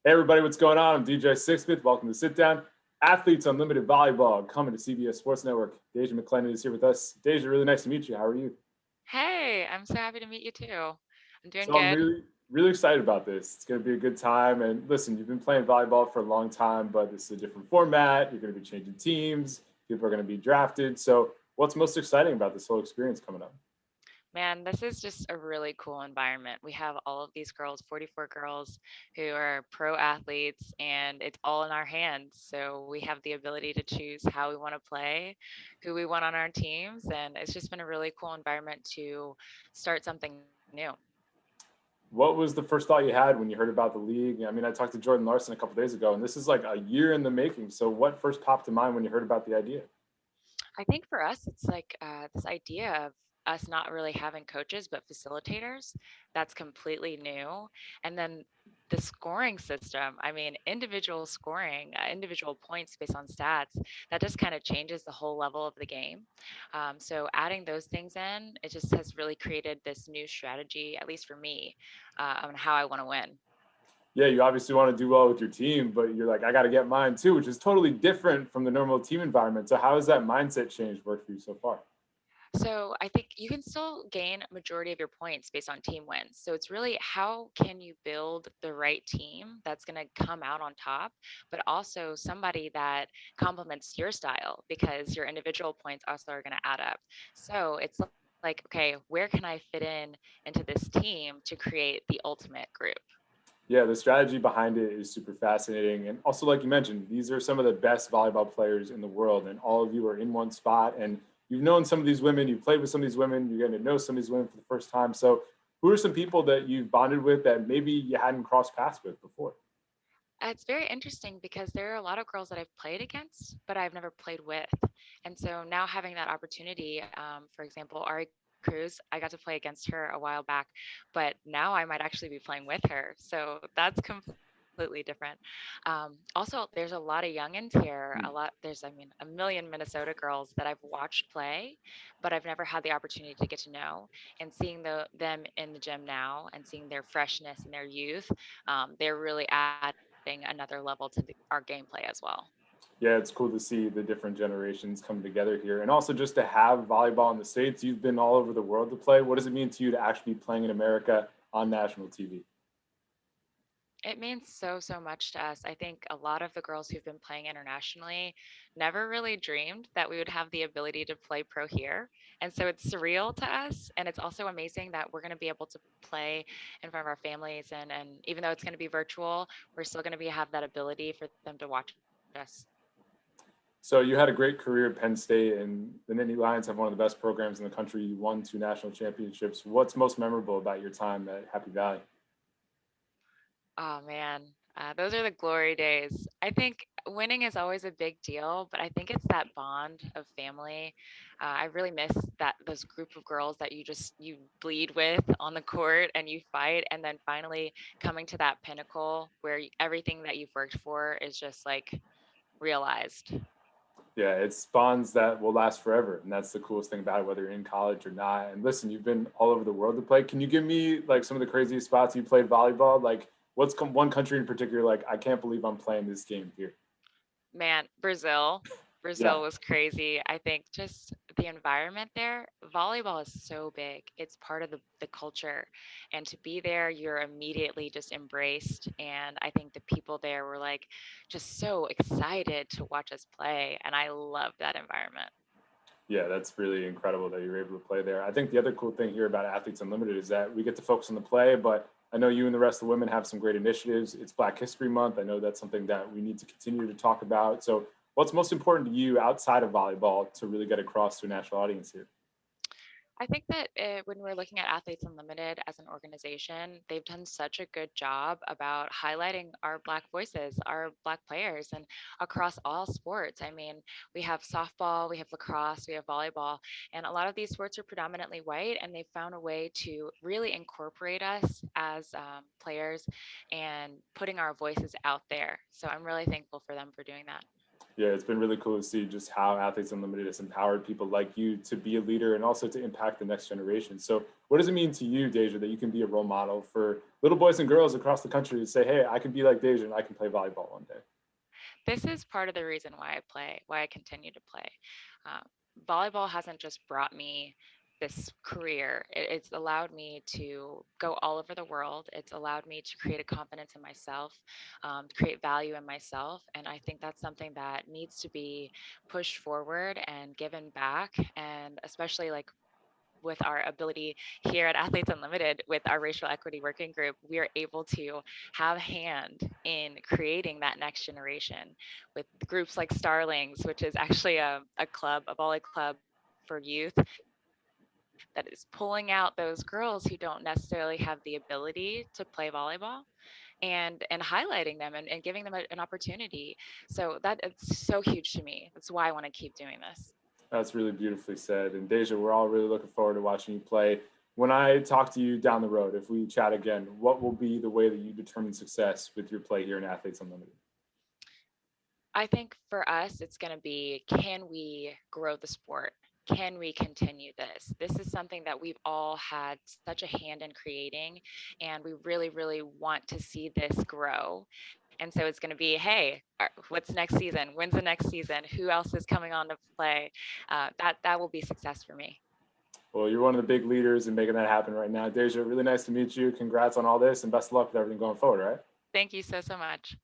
Hey everybody, what's going on? I'm DJ Sixsmith. Welcome to Sit Down. Athletes Unlimited Volleyball coming to CBS Sports Network. Deja McClendon is here with us. Deja, really nice to meet you. How are you? Hey, I'm so happy to meet you too. I'm doing So I'm good. really excited about this. It's going to be a good time. And listen, you've been playing volleyball for a long time, but this is a different format. You're going to be changing teams. People are going to be drafted. So what's most exciting about this whole experience coming up? Man, this is just a really cool environment. We have all of these girls, 44 girls who are pro athletes, and it's all in our hands. So we have the ability to choose how we want to play, who we want on our teams, and it's just been a really cool environment to start something new. What was the first thought you had when you heard about the league? I mean, I talked to Jordan Larson a couple days ago, and this is like a year in the making. So what first popped to mind when you heard about the idea? I think for us, it's like this idea of us not really having coaches, but facilitators. That's completely new. And then the scoring system, I mean, individual scoring, individual points based on stats, that just kind of changes the whole level of the game. So adding those things in, it just has really created this new strategy, at least for me, on how I want to win. Yeah, you obviously want to do well with your team, but you're like, I got to get mine too, which is totally different from the normal team environment. So, how has that mindset change worked for you so far? So I think you can still gain a majority of your points based on team wins. So it's really how can you build the right team that's going to come out on top, but also somebody that complements your style because your individual points also are going to add up. So it's like, okay, where can I fit in into this team to create the ultimate group? Yeah, the strategy behind it is super fascinating. And also, like you mentioned, these are some of the best volleyball players in the world, and all of you are in one spot. And you've known some of these women, you've played with some of these women, you're getting to know some of these women for the first time. So, who are some people that you've bonded with that maybe you hadn't crossed paths with before? It's very interesting because there are a lot of girls that I've played against, but I've never played with. And so now having that opportunity, for example, Ari Cruz, I got to play against her a while back, but now I might actually be playing with her. So that's completely different. Also, there's a lot of youngins here. There's, I mean, a million Minnesota girls that I've watched play, but I've never had the opportunity to get to know. And seeing them in the gym now and seeing their freshness and their youth, they're really adding another level to our gameplay as well. Yeah, it's cool to see the different generations come together here. And also just to have volleyball in the States, you've been all over the world to play. What does it mean to you to actually be playing in America on national TV? It means so, so much to us. I think a lot of the girls who've been playing internationally never really dreamed that we would have the ability to play pro here. And so it's surreal to us. And it's also amazing that we're going to be able to play in front of our families. And even though it's going to be virtual, we're still going to be have that ability for them to watch us. So you had a great career at Penn State, and the Nittany Lions have one of the best programs in the country. You won two national championships. What's most memorable about your time at Happy Valley? Oh man, those are the glory days. I think winning is always a big deal, but I think it's that bond of family. I really miss that those group of girls that you bleed with on the court and you fight, and then finally coming to that pinnacle where everything that you've worked for is just like realized. Yeah, it's bonds that will last forever, and that's the coolest thing about it, whether you're in college or not. And listen, you've been all over the world to play. Can you give me like some of the craziest spots you played volleyball? Like, one country in particular? Like, I can't believe I'm playing this game here. Man, Brazil. Yeah, Brazil was crazy. I think just the environment there, volleyball is so big. It's part of the culture. And to be there, you're immediately just embraced. And I think the people there were like just so excited to watch us play. And I love that environment. yeah, that's really incredible that you're able to play there. I think the other cool thing here about Athletes Unlimited is that we get to focus on the play, but I know you and the rest of the women have some great initiatives. It's Black History Month. I know that's something that we need to continue to talk about. So, what's most important to you outside of volleyball to really get across to a national audience here? I think that when we're looking at Athletes Unlimited as an organization, they've done such a good job about highlighting our Black voices, our Black players, and across all sports. I mean, we have softball, we have lacrosse, we have volleyball, and a lot of these sports are predominantly white, and they found a way to really incorporate us as players and putting our voices out there. So I'm really thankful for them for doing that. Yeah, it's been really cool to see just how Athletes Unlimited has empowered people like you to be a leader and also to impact the next generation. So, what does it mean to you, Deja, that you can be a role model for little boys and girls across the country to say, hey, I can be like Deja and I can play volleyball one day? This is part of the reason why I play, why I continue to play. Um, Volleyball hasn't just brought me this career, it's allowed me to go all over the world. It's allowed me to create a confidence in myself, create value in myself. And I think that's something that needs to be pushed forward and given back. And especially like with our ability here at Athletes Unlimited with our racial equity working group, we are able to have a hand in creating that next generation with groups like Starlings, which is actually a club, a volley club for youth that is pulling out those girls who don't necessarily have the ability to play volleyball and highlighting them and giving them an opportunity. So that it's so huge to me. That's why I want to keep doing this. That's really beautifully said. And Deja, we're all really looking forward to watching you play. When I talk to you down the road, if we chat again, what will be the way that you determine success with your play here in Athletes Unlimited? I think for us, it's going to be, can we grow the sport? Can we continue this? This is something that we've all had such a hand in creating, and we really, really want to see this grow. And so it's going to be, hey, what's next season? When's the next season? Who else is coming on to play? That will be success for me. Well, you're one of the big leaders in making that happen right now. Deja, really nice to meet you. Congrats on all this and best of luck with everything going forward, all right? Thank you so, so much.